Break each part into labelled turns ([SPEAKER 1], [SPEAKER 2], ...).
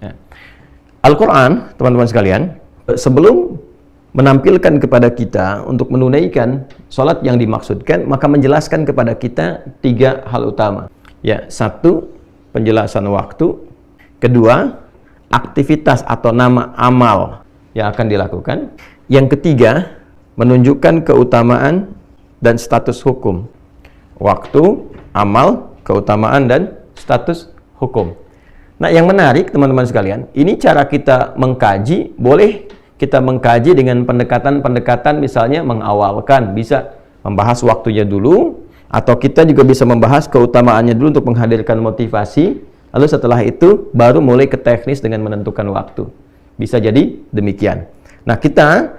[SPEAKER 1] Ya. Al-Quran, teman-teman sekalian, sebelum menampilkan kepada kita untuk menunaikan sholat yang dimaksudkan, maka menjelaskan kepada kita 3 hal utama. Ya, 1, penjelasan waktu. 2, aktivitas atau nama amal yang akan dilakukan. Yang 3, menunjukkan keutamaan dan status hukum. Waktu, amal, keutamaan, dan status hukum. Nah, yang menarik teman-teman sekalian, ini cara kita mengkaji. Boleh kita mengkaji dengan pendekatan-pendekatan, misalnya mengawalkan, bisa membahas waktunya dulu, atau kita juga bisa membahas keutamaannya dulu untuk menghadirkan motivasi, lalu setelah itu baru mulai ke teknis dengan menentukan waktu. Bisa jadi demikian. Nah, kita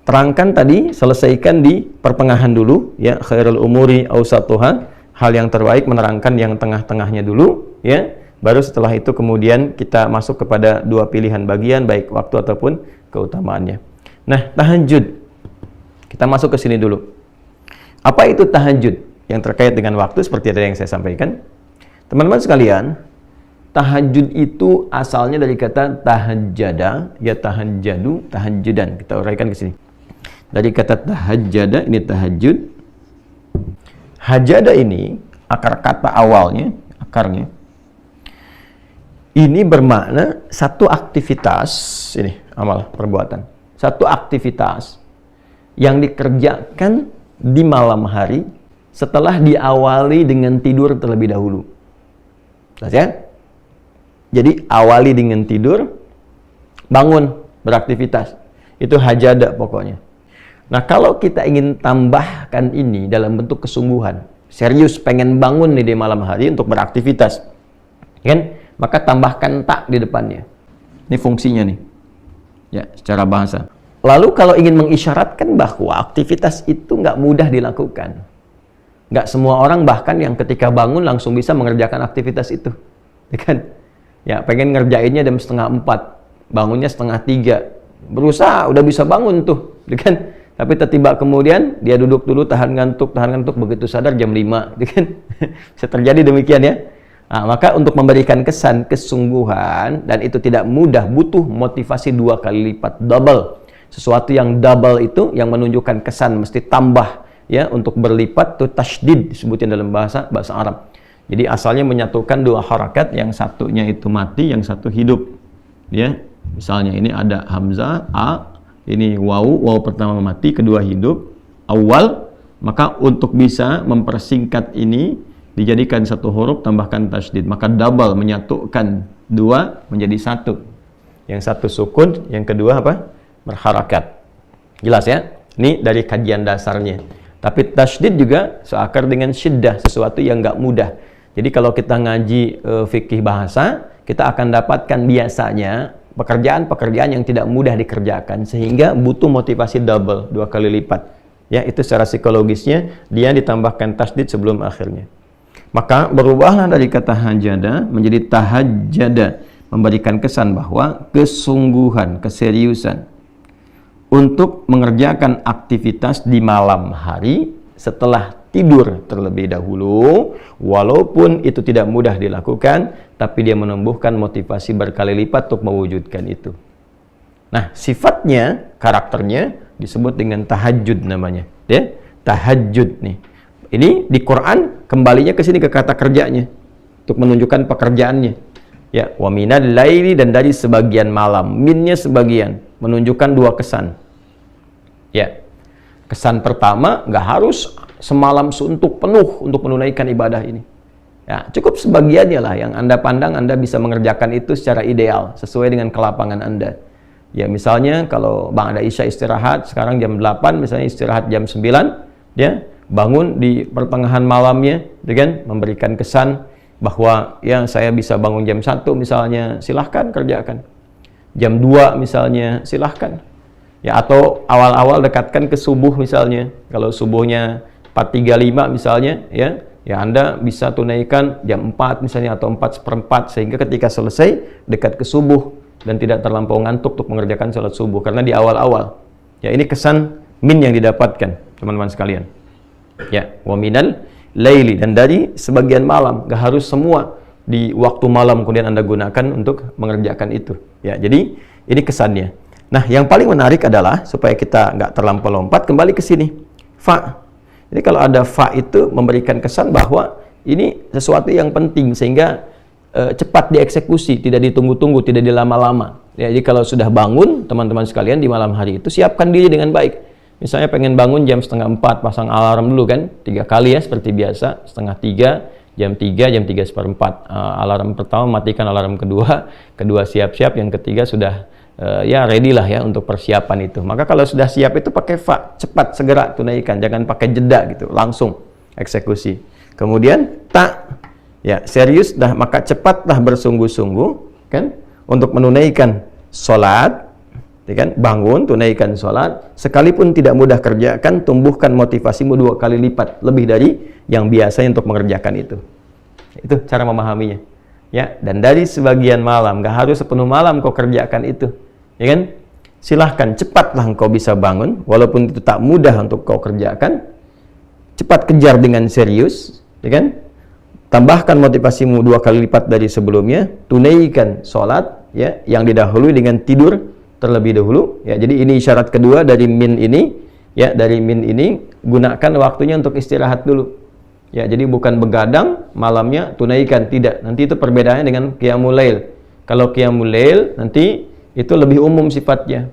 [SPEAKER 1] terangkan tadi, selesaikan di pertengahan dulu, ya, khairul umuri awsatuha, hal yang terbaik menerangkan yang tengah-tengahnya dulu, ya. Baru setelah itu kemudian kita masuk kepada 2 pilihan bagian, baik waktu ataupun keutamaannya. Nah, tahajud. Kita masuk ke sini dulu. Apa itu tahajud? Yang terkait dengan waktu seperti tadi yang saya sampaikan. Teman-teman sekalian, tahajud itu asalnya dari kata tahajjada, ya tahajjadu, tahajjudan. Kita uraikan ke sini. Dari kata tahajjada, ini tahajud. Hajada ini, akar kata awalnya, akarnya, ini bermakna satu aktivitas, ini amal perbuatan, satu aktivitas yang dikerjakan di malam hari setelah diawali dengan tidur terlebih dahulu. Jelas ya? Jadi awali dengan tidur, bangun, beraktivitas. Itu hajada pokoknya. Nah, kalau kita ingin tambahkan ini dalam bentuk kesungguhan, serius pengen bangun nih di malam hari untuk beraktivitas, kan? Maka tambahkan tak di depannya. Ini fungsinya nih, ya, secara bahasa. Lalu kalau ingin mengisyaratkan bahwa aktivitas itu nggak mudah dilakukan, nggak semua orang bahkan yang ketika bangun langsung bisa mengerjakan aktivitas itu, ya kan? Ya, pengen ngerjainnya jam 2:30, bangunnya 2:30, berusaha udah bisa bangun tuh, ya kan? Tapi tiba-tiba kemudian dia duduk dulu, tahan ngantuk, begitu sadar jam 5, ya kan? Bisa terjadi demikian ya. Nah, maka untuk memberikan kesan kesungguhan, dan itu tidak mudah, butuh motivasi 2 kali lipat, double. Sesuatu yang double itu yang menunjukkan kesan mesti tambah, ya, untuk berlipat, itu tasydid disebutin dalam bahasa Arab. Jadi asalnya menyatukan 2 harakat, yang satunya itu mati, yang satu hidup, ya. Misalnya ini ada hamzah a, ini waw pertama mati, kedua hidup, awal. Maka untuk bisa mempersingkat ini dijadikan satu huruf, tambahkan tasydid, maka double, menyatukan 2 menjadi 1. Yang satu sukun, yang kedua apa? Berharakat. Jelas ya? Ini dari kajian dasarnya. Tapi tasydid juga seakar dengan syiddah, sesuatu yang nggak mudah. Jadi kalau kita ngaji fikih bahasa, kita akan dapatkan biasanya pekerjaan-pekerjaan yang tidak mudah dikerjakan, sehingga butuh motivasi double, 2 kali lipat. Ya, itu secara psikologisnya dia ditambahkan tasydid sebelum akhirnya. Maka berubahlah dari kata hajada menjadi tahajjada, memberikan kesan bahwa kesungguhan, keseriusan untuk mengerjakan aktivitas di malam hari setelah tidur terlebih dahulu, walaupun itu tidak mudah dilakukan, tapi dia menumbuhkan motivasi berkali lipat untuk mewujudkan itu. Nah, sifatnya, karakternya disebut dengan tahajud namanya, ya, tahajud nih. Ini di Quran kembalinya ke sini ke kata kerjanya untuk menunjukkan pekerjaannya. Ya, wa minal laili, dan dari sebagian malam. Minnya sebagian, menunjukkan 2 kesan. Ya. Kesan pertama, nggak harus semalam suntuk penuh untuk menunaikan ibadah ini. Ya, cukup sebagiannya lah yang Anda pandang Anda bisa mengerjakan itu secara ideal, sesuai dengan kelapangan Anda. Ya, misalnya kalau Bang ada Isya istirahat sekarang jam 8, misalnya istirahat jam 9, ya, bangun di pertengahan malamnya, dengan memberikan kesan bahwa ya saya bisa bangun jam 1 misalnya, silahkan kerjakan. Jam 2 misalnya, silahkan. Ya, atau awal-awal dekatkan ke subuh misalnya. Kalau subuhnya 4:35 misalnya, ya Anda bisa tunaikan jam 4 misalnya, atau 4:15, sehingga ketika selesai dekat ke subuh dan tidak terlampau ngantuk untuk mengerjakan sholat subuh, karena di awal-awal. Ya, ini kesan min yang didapatkan, teman-teman sekalian. Ya, wa minal laili, dan dari sebagian malam, gak harus semua. di waktu malam kemudian Anda gunakan untuk mengerjakan itu. Ya, jadi ini kesannya. Nah, yang paling menarik adalah supaya kita nggak terlampau lompat, kembali ke sini. Fa. Jadi kalau ada fa itu memberikan kesan bahwa ini sesuatu yang penting sehingga cepat dieksekusi, tidak ditunggu-tunggu, tidak dilama-lama. Ya, jadi kalau sudah bangun, teman-teman sekalian di malam hari itu siapkan diri dengan baik. Misalnya pengen bangun jam 3:30, pasang alarm dulu kan, 3 kali ya seperti biasa, 2:30, jam 3, jam 3:04. Alarm pertama matikan, alarm kedua siap-siap, yang ketiga sudah ya ready lah ya untuk persiapan itu. Maka kalau sudah siap itu pakai fa, cepat segera tunaikan, jangan pakai jeda gitu, langsung eksekusi. Kemudian ta, ya serius dah, maka cepatlah bersungguh-sungguh kan untuk menunaikan sholat, ya kan? Bangun, tunaikan sholat, sekalipun tidak mudah kerjakan, tumbuhkan motivasimu 2 kali lipat lebih dari yang biasanya untuk mengerjakan itu. Itu cara memahaminya. Ya, dan dari sebagian malam, nggak harus sepenuh malam kau kerjakan itu, ya kan? Silahkan, cepatlah engkau bisa bangun, walaupun itu tak mudah untuk kau kerjakan, cepat kejar dengan serius, ya kan? Tambahkan motivasimu 2 kali lipat dari sebelumnya, tunaikan sholat ya yang didahului dengan tidur terlebih dahulu ya. Jadi ini syarat kedua dari min ini ya, dari min ini gunakan waktunya untuk istirahat dulu ya. Jadi bukan begadang malamnya tunaikan, tidak. Nanti itu perbedaannya dengan qiyamul lail. Kalau qiyamul lail nanti itu lebih umum sifatnya,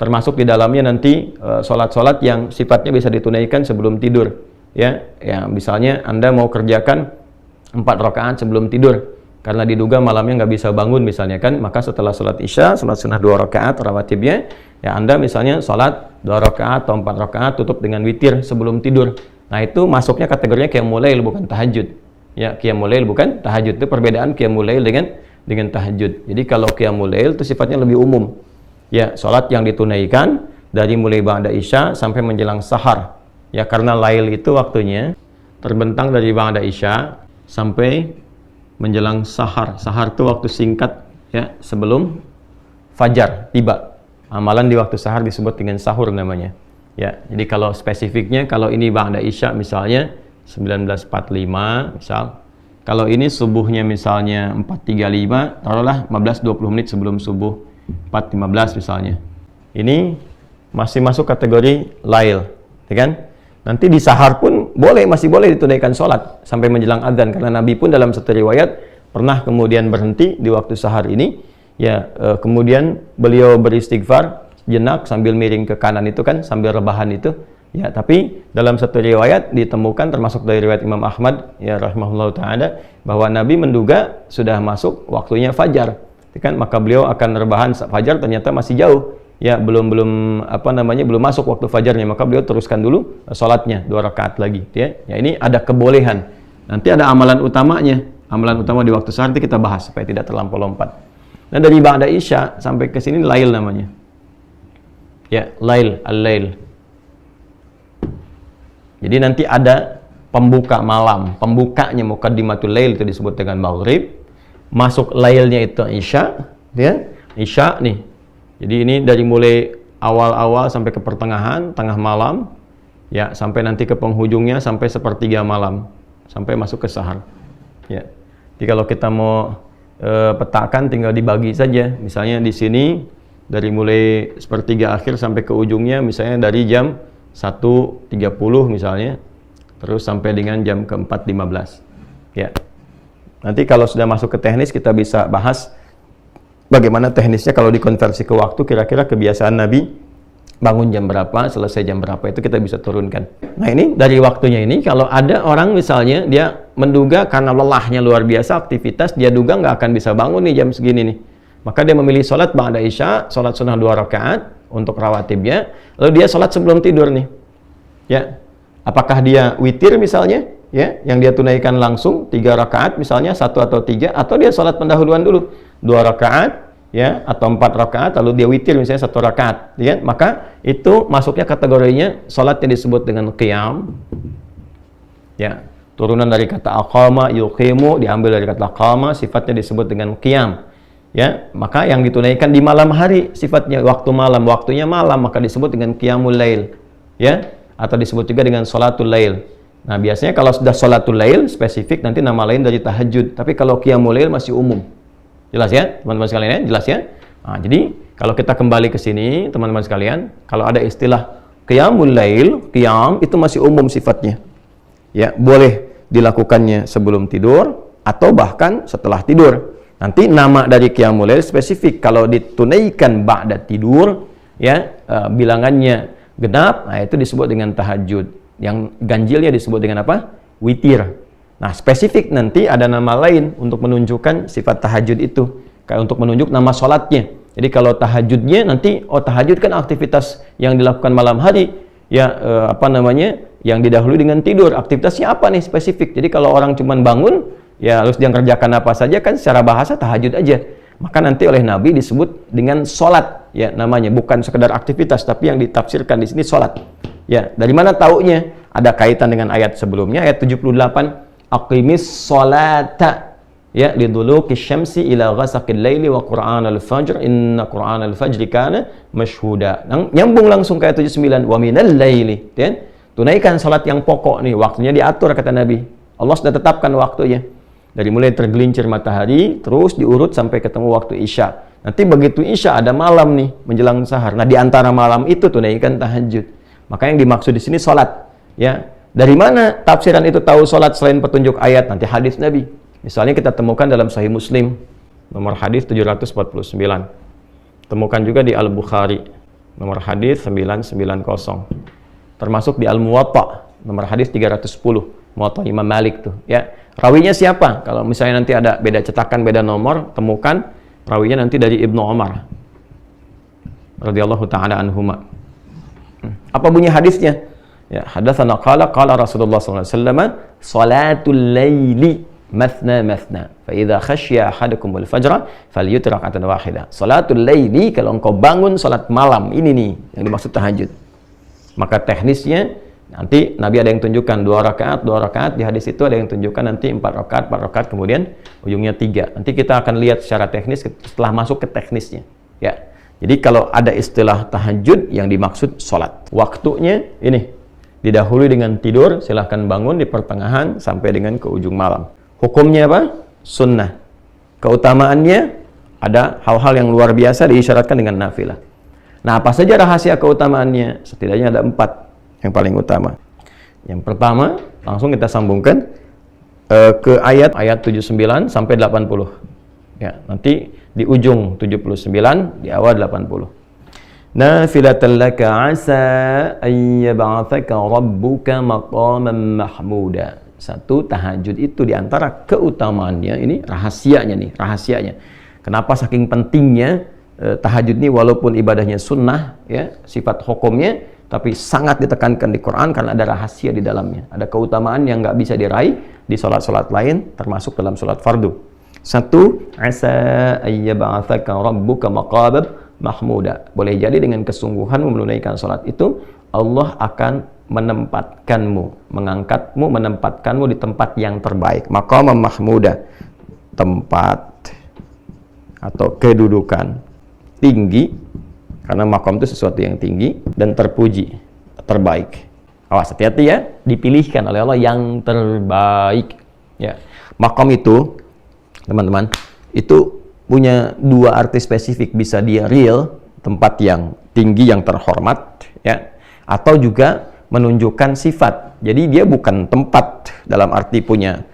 [SPEAKER 1] termasuk di dalamnya nanti sholat-sholat yang sifatnya bisa ditunaikan sebelum tidur ya. Ya misalnya Anda mau kerjakan 4 rakaat sebelum tidur karena diduga malamnya nggak bisa bangun misalnya kan, maka setelah sholat isya, sholat sunnah 2 rakaat rawatibnya ya, Anda misalnya sholat 2 rakaat atau 4 rakaat tutup dengan witir sebelum tidur. Nah itu masuknya kategorinya qiyamul lail bukan tahajud ya. Qiyamul lail bukan tahajud, itu perbedaan qiyamul lail dengan tahajud. Jadi kalau qiyamul lail itu sifatnya lebih umum ya, sholat yang ditunaikan dari mulai ba'da isya sampai menjelang sahar ya, karena lail itu waktunya terbentang dari ba'da isya sampai menjelang sahar. Sahar itu waktu singkat ya sebelum fajar tiba. Amalan di waktu sahar disebut dengan sahur namanya. Ya, jadi kalau spesifiknya kalau ini ba'da isya misalnya 19.45 misal. Kalau ini subuhnya misalnya 4.35, taruhlah 15-20 menit sebelum subuh 4.15 misalnya. Ini masih masuk kategori lail, ya kan? Nanti di sahar pun masih boleh ditunaikan sholat sampai menjelang adzan, karena Nabi pun dalam satu riwayat pernah kemudian berhenti di waktu sahar ini ya, kemudian beliau beristighfar jenak sambil miring ke kanan itu kan, sambil rebahan itu ya. Tapi dalam satu riwayat ditemukan, termasuk dari riwayat Imam Ahmad ya rahimahullah ta'ala, bahwa Nabi menduga sudah masuk waktunya fajar kan, maka beliau akan rebahan fajar, ternyata masih jauh ya, belum masuk waktu fajarnya, maka beliau teruskan dulu sholatnya 2 rakaat lagi ya. Ya ini ada kebolehan. Nanti ada amalan utamanya, amalan utama di waktu sahar itu kita bahas supaya tidak terlampau lompat. Nah dari ba'da isya sampai ke sini lail namanya ya, lail, al-lail. Jadi nanti ada pembuka malam, pembukanya muqaddimatul lail itu disebut dengan maghrib, masuk lailnya itu isya ya, isya nih. Jadi ini dari mulai awal-awal sampai ke pertengahan, tengah malam, ya sampai nanti ke penghujungnya sampai 1/3 malam, sampai masuk ke sahar. Ya. Jadi kalau kita mau petakan tinggal dibagi saja. Misalnya di sini dari mulai 1/3 akhir sampai ke ujungnya, misalnya dari jam 1.30 misalnya, terus sampai dengan jam ke-4.15. Ya. Nanti kalau sudah masuk ke teknis kita bisa bahas bagaimana teknisnya kalau dikonversi ke waktu, kira-kira kebiasaan Nabi bangun jam berapa, selesai jam berapa, itu kita bisa turunkan. Nah ini dari waktunya ini, kalau ada orang misalnya dia menduga karena lelahnya luar biasa aktivitas, dia duga nggak akan bisa bangun nih jam segini nih, maka dia memilih sholat ba'da isya, sholat sunnah 2 rakaat untuk rawatibnya, lalu dia sholat sebelum tidur nih ya. Apakah dia witir misalnya ya, yang dia tunaikan langsung 3 rakaat misalnya, 1 atau 3, atau dia sholat pendahuluan dulu 2 rakaat ya, atau 4 rakaat lalu dia witir misalnya 1 rakaat ya, maka itu masuknya kategorinya sholatnya disebut dengan qiyam ya, turunan dari kata aqama yuqimu, diambil dari kata aqama, sifatnya disebut dengan qiyam ya. Maka yang ditunaikan di malam hari sifatnya waktu malam, waktunya malam, maka disebut dengan qiyamul lail ya, atau disebut juga dengan sholatul lail Nah, biasanya kalau sudah sholatul lail spesifik nanti nama lain dari tahajud. Tapi kalau qiyamul lail masih umum. Jelas ya, teman-teman sekalian ya? Jelas ya? Nah, jadi kalau kita kembali ke sini, teman-teman sekalian, kalau ada istilah qiyamul lail, qiyam itu masih umum sifatnya. Ya, boleh dilakukannya sebelum tidur atau bahkan setelah tidur. Nanti nama dari qiyamul lail spesifik. Kalau ditunaikan ba'da tidur, ya, bilangannya genap, nah itu disebut dengan tahajud. Yang ganjilnya disebut dengan apa? Witir. Nah, spesifik nanti ada nama lain untuk menunjukkan sifat tahajud itu. Kayak untuk menunjuk nama sholatnya. Jadi kalau tahajudnya nanti, tahajud kan aktivitas yang dilakukan malam hari. Ya, yang didahului dengan tidur. Aktivitasnya apa nih spesifik? Jadi kalau orang cuma bangun, ya harus dia kerjakan apa saja kan secara bahasa tahajud aja. Maka nanti oleh Nabi disebut dengan sholat. Ya, namanya. Bukan sekedar aktivitas, tapi yang ditafsirkan di sini sholat. Ya, dari mana taunya? Ada kaitan dengan ayat sebelumnya, ayat 78. Aqimis sholata, ya, liduluki syamsi ila ghasaqil laili wa qur'anal fajr, inna qur'anal fajri kana mashhuda. Nyambung langsung ke ayat 79. Wa minal laili, ya. Tunaikan salat yang pokok nih, waktunya diatur kata Nabi. Allah sudah tetapkan waktunya. Dari mulai tergelincir matahari, terus diurut sampai ketemu waktu Isya. Nanti begitu Isya ada malam nih, menjelang sahar. Nah, di antara malam itu tunaikan tahajud. Maka yang dimaksud di sini salat, ya. Dari mana tafsiran itu tahu salat selain petunjuk ayat? Nanti hadis Nabi. Misalnya kita temukan dalam Sahih Muslim, nomor hadis 749. Temukan juga di Al-Bukhari, nomor hadis 990. Termasuk di Al-Muwatta, nomor hadis 310. Muwatta Imam Malik tuh, ya. Rawinya siapa? Kalau misalnya nanti ada beda cetakan, beda nomor, temukan rawinya nanti dari Ibnu Umar radhiyallahu taala anhuma. Apa bunyi hadisnya? Ya, hadatsana qala Rasulullah sallallahu alaihi wasallam, salatul laili mathna mathna, fa idza khasya ahadakum al-fajra falyutir rak'atan wahidah. Salatul laili, kalau engkau bangun salat malam, ini nih yang dimaksud tahajud. Maka teknisnya nanti Nabi ada yang tunjukkan 2 rakaat, di hadis itu ada yang tunjukkan nanti 4 rakaat, kemudian ujungnya 3. Nanti kita akan lihat secara teknis setelah masuk ke teknisnya, ya. Jadi kalau ada istilah tahajud yang dimaksud salat, waktunya ini didahului dengan tidur, silahkan bangun di pertengahan sampai dengan ke ujung malam. Hukumnya apa? Sunnah. Keutamaannya ada hal-hal yang luar biasa diisyaratkan dengan nafilah. Nah, apa saja rahasia keutamaannya? Setidaknya ada 4 yang paling utama. Yang pertama, langsung kita sambungkan ke ayat 79 sampai 80. Ya, nanti di ujung 79, di awal 80. Nafilatan laka asa an yab'atsaka rabbuka maqaman mahmuda. Satu, tahajud itu diantara keutamaannya, ini rahasianya. Kenapa saking pentingnya tahajud ini, walaupun ibadahnya sunnah, ya, sifat hukumnya, tapi sangat ditekankan di Quran karena ada rahasia di dalamnya. Ada keutamaan yang nggak bisa diraih di sholat-sholat lain, termasuk dalam sholat fardu. Satu, asa an yab'atsaka rabbuka maqaman mahmuda. Boleh jadi dengan kesungguhan menunaikan salat itu, Allah akan menempatkanmu di tempat yang terbaik. Maqamam mahmuda, tempat atau kedudukan tinggi, karena maqam itu sesuatu yang tinggi dan terpuji, terbaik. Awas, hati-hati ya, dipilihkan oleh Allah yang terbaik. Ya, maqam itu, teman-teman, itu punya 2 arti spesifik. Bisa dia real, tempat yang tinggi, yang terhormat, ya, atau juga menunjukkan sifat. Jadi dia bukan tempat dalam arti punya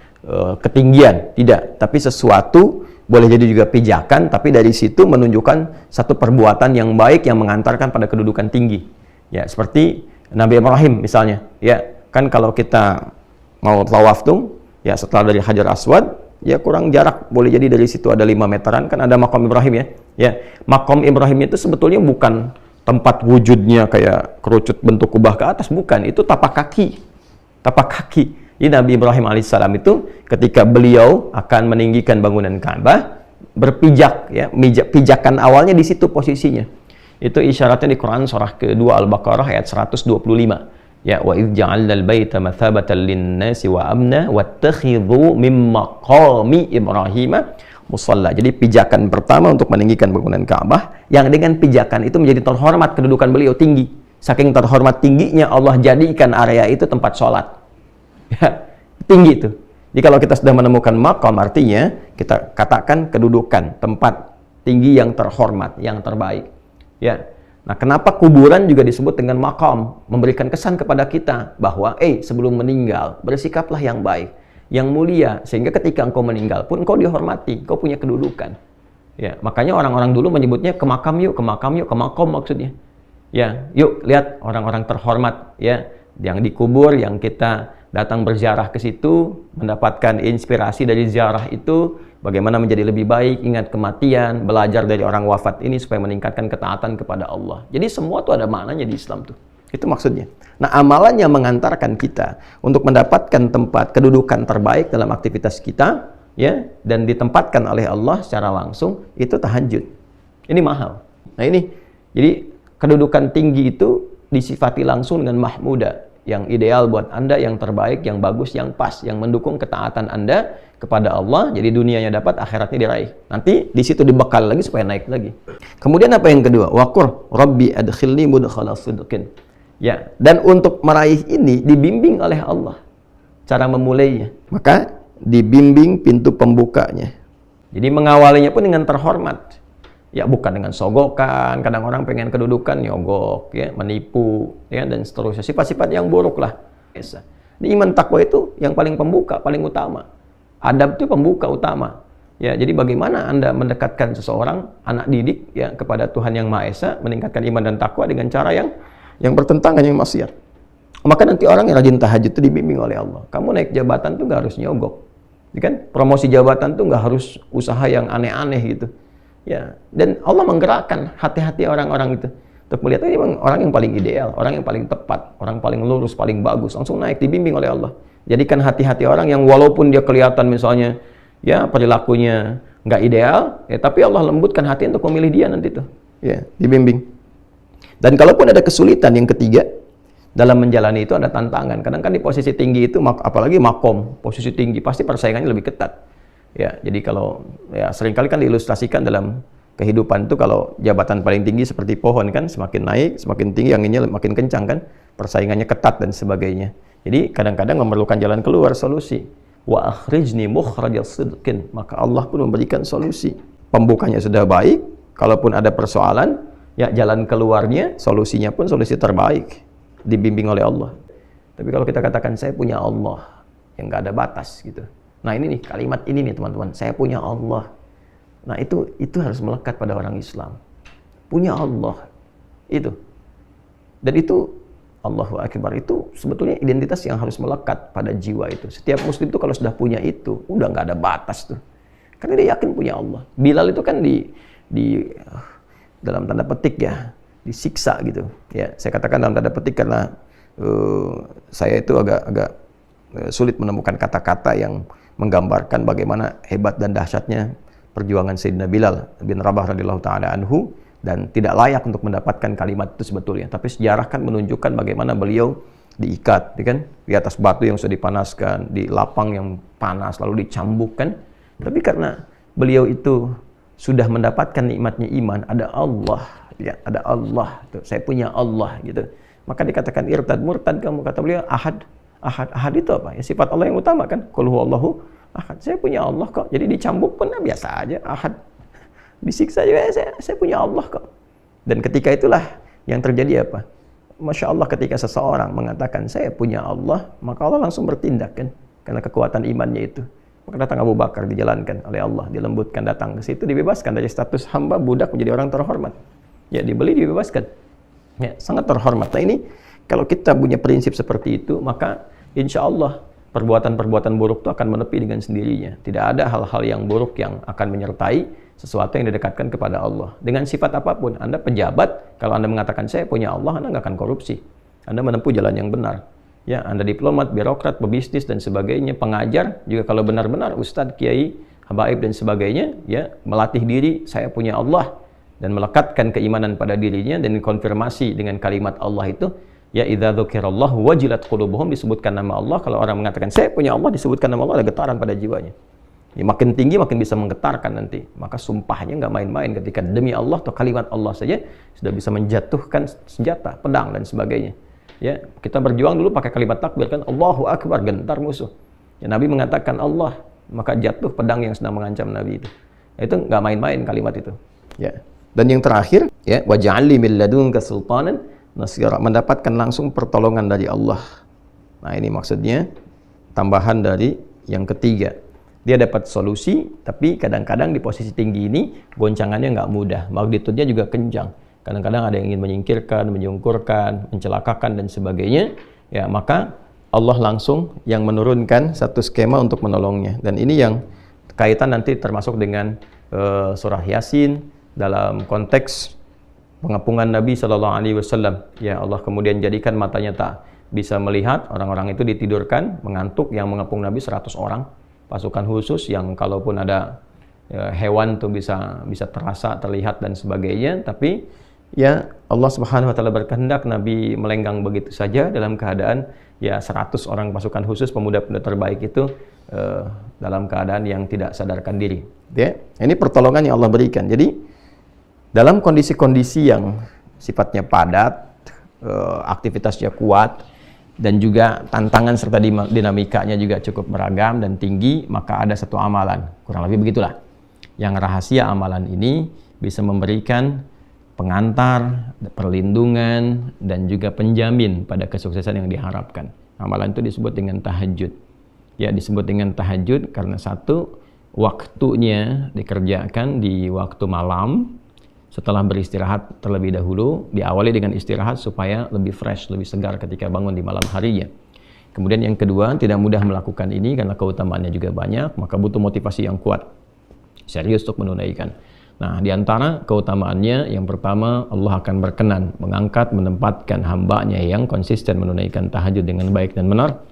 [SPEAKER 1] ketinggian, tidak, tapi sesuatu, boleh jadi juga pijakan, tapi dari situ menunjukkan satu perbuatan yang baik yang mengantarkan pada kedudukan tinggi. Ya, seperti Nabi Ibrahim misalnya, ya, kan kalau kita mau tawaf tuh, ya, setelah dari Hajar Aswad, ya kurang jarak, boleh jadi dari situ ada 5 meteran, kan ada Maqam Ibrahim, ya. Ya, Maqam Ibrahim itu sebetulnya bukan tempat wujudnya kayak kerucut bentuk kubah ke atas, bukan. Itu tapak kaki. Jadi Nabi Ibrahim alaihissalam itu ketika beliau akan meninggikan bangunan Ka'bah, berpijak, ya, pijakan awalnya di situ posisinya. Itu isyaratnya di Quran surah kedua Al-Baqarah ayat 125. Ya, wa idz ja'alnal baita mathabatan lin-nasi wa amna wattakhidhu min maqami Ibrahim musalla. Jadi pijakan pertama untuk meninggikan bangunan Ka'bah, yang dengan pijakan itu menjadi terhormat, kedudukan beliau tinggi. Saking terhormat tingginya Allah jadikan area itu tempat sholat. Ya, tinggi itu. Jadi kalau kita sudah menemukan maqam, artinya kita katakan kedudukan, tempat tinggi yang terhormat, yang terbaik. Ya. Nah, kenapa kuburan juga disebut dengan maqam? Memberikan kesan kepada kita bahwa, sebelum meninggal, bersikaplah yang baik, yang mulia, sehingga ketika engkau meninggal pun engkau dihormati, engkau punya kedudukan. Ya, makanya orang-orang dulu menyebutnya ke makam yuk, ke makam yuk, ke maqam maksudnya. Ya, yuk lihat orang-orang terhormat, ya, yang dikubur, yang kita datang berziarah ke situ, mendapatkan inspirasi dari ziarah itu, bagaimana menjadi lebih baik, ingat kematian, belajar dari orang wafat ini supaya meningkatkan ketaatan kepada Allah. Jadi semua tuh ada maknanya di Islam tuh. Itu maksudnya. Nah, amalannya mengantarkan kita untuk mendapatkan tempat kedudukan terbaik dalam aktivitas kita, ya, dan ditempatkan oleh Allah secara langsung, itu tahajud. Ini mahal. Nah, ini jadi kedudukan tinggi itu disifati langsung dengan mahmuda, yang ideal buat Anda, yang terbaik, yang bagus, yang pas, yang mendukung ketaatan Anda kepada Allah. Jadi dunianya dapat, akhiratnya diraih. Nanti di situ dibekal lagi supaya naik lagi. Kemudian apa yang kedua? Waqur Rabbi adkhilni mudkhala sidqin. Ya, dan untuk meraih ini dibimbing oleh Allah cara memulainya. Maka dibimbing pintu pembukanya. Jadi mengawalinya pun dengan terhormat. Ya, bukan dengan sogokan. Kadang orang pengen kedudukan, nyogok, ya, menipu, ya, dan seterusnya. Sifat-sifat yang buruk lah. Di iman takwa itu yang paling pembuka, paling utama. Adab itu pembuka utama. Ya, jadi bagaimana Anda mendekatkan seseorang, anak didik, ya, kepada Tuhan Yang Maha Esa, meningkatkan iman dan takwa dengan cara yang bertentangan, yang maksiat. Maka nanti orang yang rajin tahajud itu dibimbing oleh Allah. Kamu naik jabatan tuh gak harus nyogok. Ya kan? Promosi jabatan tuh gak harus usaha yang aneh-aneh gitu. Ya, dan Allah menggerakkan hati-hati orang-orang itu untuk melihat ini memang orang yang paling ideal, orang yang paling tepat, orang paling lurus, paling bagus, langsung naik, dibimbing oleh Allah. Jadikan hati-hati orang yang walaupun dia kelihatan misalnya ya perilakunya nggak ideal, ya, tapi Allah lembutkan hati untuk memilih dia nanti tuh, ya, dibimbing. Dan kalaupun ada kesulitan, yang ketiga, dalam menjalani itu ada tantangan. Kadang kan di posisi tinggi itu, apalagi makom, posisi tinggi, pasti persaingannya lebih ketat. Ya, jadi kalau ya seringkali kan diilustrasikan dalam kehidupan itu, kalau jabatan paling tinggi seperti pohon kan, semakin naik, semakin tinggi anginnya makin kencang kan, persaingannya ketat dan sebagainya. Jadi kadang-kadang memerlukan jalan keluar, solusi. Wa akhrijni mukhrajas sidqin, maka Allah pun memberikan solusi. Pembukanya sudah baik, kalaupun ada persoalan, ya jalan keluarnya, solusinya pun solusi terbaik, dibimbing oleh Allah. Tapi kalau kita katakan saya punya Allah yang nggak ada batas gitu. Nah, ini nih kalimat ini nih teman-teman, saya punya Allah. Nah, itu harus melekat pada orang Islam. Punya Allah. Itu. Dan itu Allahu Akbar, itu sebetulnya identitas yang harus melekat pada jiwa itu. Setiap muslim itu kalau sudah punya itu, udah nggak ada batas tuh. Karena dia yakin punya Allah. Bilal itu kan di dalam tanda petik ya, disiksa gitu. Ya, saya katakan dalam tanda petik karena saya itu agak sulit menemukan kata-kata yang menggambarkan bagaimana hebat dan dahsyatnya perjuangan Sayyidina Bilal bin Rabah radhiyallahu taala anhu, dan tidak layak untuk mendapatkan kalimat itu sebetulnya. Tapi sejarah kan menunjukkan bagaimana beliau diikat, ya kan, di atas batu yang sudah dipanaskan, di lapang yang panas, lalu dicambukkan. Tapi karena beliau itu sudah mendapatkan nikmatnya iman, ada Allah, ya, ada Allah, tuh, saya punya Allah gitu. Maka dikatakan irtad murtad kamu, kata beliau ahad. Ahad itu apa? Ya, sifat Allah yang utama kan. Qul huwallahu ahad. Saya punya Allah kok. Jadi dicambuk pun ya, biasa aja. Ahad. Disiksa juga saya punya Allah kok. Dan ketika itulah yang terjadi apa? Masya Allah, ketika seseorang mengatakan saya punya Allah, maka Allah langsung bertindak kan. Karena kekuatan imannya itu. Maka datang Abu Bakar, dijalankan oleh Allah, dilembutkan, datang ke situ, dibebaskan dari status hamba budak menjadi orang terhormat. Ya, dibeli, dibebaskan. Ya, sangat terhormat. Nah, ini kalau kita punya prinsip seperti itu, maka insya Allah perbuatan-perbuatan buruk itu akan menepi dengan sendirinya. Tidak ada hal-hal yang buruk yang akan menyertai sesuatu yang didekatkan kepada Allah. Dengan sifat apapun, Anda pejabat, kalau Anda mengatakan saya punya Allah, Anda nggak akan korupsi. Anda menempuh jalan yang benar. Ya, Anda diplomat, birokrat, pebisnis dan sebagainya, pengajar, juga kalau benar-benar ustadz, kiai, habaib dan sebagainya, ya, melatih diri saya punya Allah dan melekatkan keimanan pada dirinya dan konfirmasi dengan kalimat Allah itu. Ya, idza dzukirallahu wajilat qulubuhum, disebutkan nama Allah. Kalau orang mengatakan saya punya Allah, disebutkan nama Allah, ada getaran pada jiwanya. Ya, makin tinggi makin bisa menggetarkan nanti. Maka sumpahnya nggak main-main ketika demi Allah atau kalimat Allah saja sudah bisa menjatuhkan senjata, pedang dan sebagainya. Ya, kita berjuang dulu pakai kalimat takbir kan, Allahu Akbar, gentar musuh. Ya, Nabi mengatakan Allah, maka jatuh pedang yang sedang mengancam Nabi itu. Itu nggak main-main kalimat itu. Ya. Dan yang terakhir, ya, waj'alli min ladunka sultanan nasira, mendapatkan langsung pertolongan dari Allah. Nah, ini maksudnya tambahan dari yang ketiga. Dia dapat solusi, tapi kadang-kadang di posisi tinggi ini goncangannya nggak mudah, magnitudenya juga kencang. Kadang-kadang ada yang ingin menyingkirkan, menyungkurkan, mencelakakan dan sebagainya. Ya, maka Allah langsung yang menurunkan satu skema untuk menolongnya. Dan ini yang kaitan nanti termasuk dengan surah Yasin dalam konteks pengepungan Nabi Shallallahu Alaihi Wasallam. Ya, Allah kemudian jadikan matanya tak bisa melihat, orang-orang itu ditidurkan, mengantuk, yang mengepung Nabi 100 orang, pasukan khusus yang kalaupun ada hewan tuh bisa terasa, terlihat dan sebagainya. Tapi ya Allah Subhanahu wa taala berkehendak Nabi melenggang begitu saja dalam keadaan ya 100 orang pasukan khusus pemuda-pemuda terbaik itu dalam keadaan yang tidak sadarkan diri. Ya, ini pertolongan yang Allah berikan. Jadi dalam kondisi-kondisi yang sifatnya padat, aktivitasnya kuat, dan juga tantangan serta dinamikanya juga cukup beragam dan tinggi, maka ada satu amalan, kurang lebih begitulah, yang rahasia amalan ini bisa memberikan pengantar, perlindungan, dan juga penjamin pada kesuksesan yang diharapkan. Amalan itu disebut dengan tahajud. Ya, disebut dengan tahajud karena satu, waktunya dikerjakan di waktu malam, setelah beristirahat terlebih dahulu, diawali dengan istirahat supaya lebih fresh, lebih segar ketika bangun di malam harinya. Kemudian yang kedua, tidak mudah melakukan ini karena keutamaannya juga banyak, maka butuh motivasi yang kuat, serius untuk menunaikan. Nah, di antara keutamaannya, yang pertama, Allah akan berkenan mengangkat, menempatkan hambanya yang konsisten menunaikan tahajud dengan baik dan benar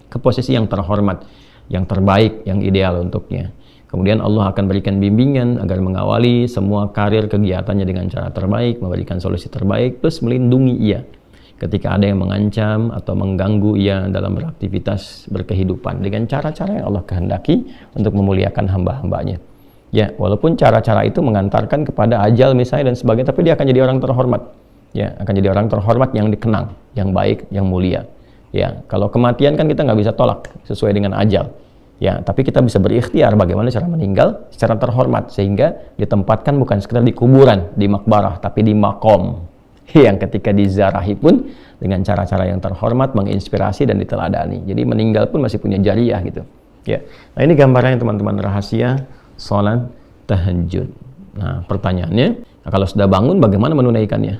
[SPEAKER 1] ke posisi yang terhormat, yang terbaik, yang ideal untuknya. Kemudian Allah akan berikan bimbingan agar mengawali semua karir kegiatannya dengan cara terbaik, memberikan solusi terbaik, plus melindungi ia ketika ada yang mengancam atau mengganggu ia dalam beraktivitas berkehidupan dengan cara-cara yang Allah kehendaki untuk memuliakan hamba-hambanya. Ya, walaupun cara-cara itu mengantarkan kepada ajal misalnya dan sebagainya, tapi dia akan jadi orang terhormat. Ya, akan jadi orang terhormat yang dikenang, yang baik, yang mulia. Ya, kalau kematian kan kita nggak bisa tolak sesuai dengan ajal. Ya, tapi kita bisa berikhtiar bagaimana cara meninggal secara terhormat, sehingga ditempatkan bukan sekedar di kuburan, di makbarah, tapi di makom yang ketika dizarahi pun dengan cara-cara yang terhormat, menginspirasi dan diteladani. Jadi meninggal pun masih punya jariah gitu. Ya, nah ini gambarannya teman-teman, rahasia sholat tahajud. Nah, pertanyaannya, nah kalau sudah bangun bagaimana menunaikannya?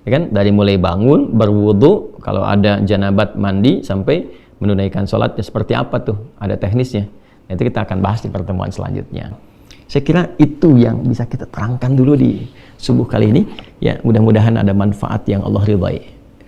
[SPEAKER 1] Ya kan, dari mulai bangun, berwudu, kalau ada janabat mandi sampai menunaikan sholatnya seperti apa tuh? Ada teknisnya. Nanti kita akan bahas di pertemuan selanjutnya. Saya kira itu yang bisa kita terangkan dulu di subuh kali ini. Ya, mudah-mudahan ada manfaat yang Allah ridhai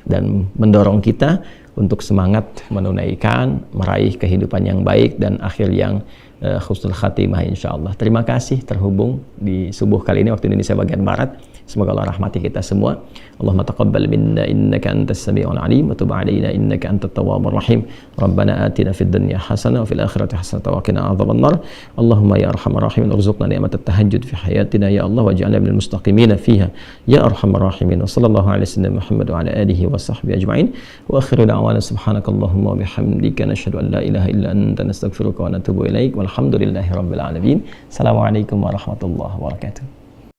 [SPEAKER 1] dan mendorong kita untuk semangat menunaikan, meraih kehidupan yang baik dan akhir yang husnul khatimah insyaallah. Terima kasih terhubung di subuh kali ini waktu Indonesia bagian Barat. Semoga Allah rahmati kita semua. Allahumma taqabbal minna innaka antas sami'ul alim wa tub 'alaina innaka antat tawwabur rahim. Rabbana atina fid dunya hasanah wa fil akhirati hasanah wa qina adzabannar. Allahumma ya arhamar rahimin urzuqna ni'matat tahajjud fi hayatina ya Allah waj'alna minal mustaqimin fiha ya arhamar rahimin. Wa sallallahu ala sayyidina Muhammad wa ala alihi wa sahbihi ajma'in. Wa akhiru da'wana subhanakallahumma wa bihamdika nashhadu an la ilaha illa anta nastaghfiruka wa natubu ilaik. Walhamdulillahi rabbil alamin. Assalamualaikum warahmatullahi wabarakatuh.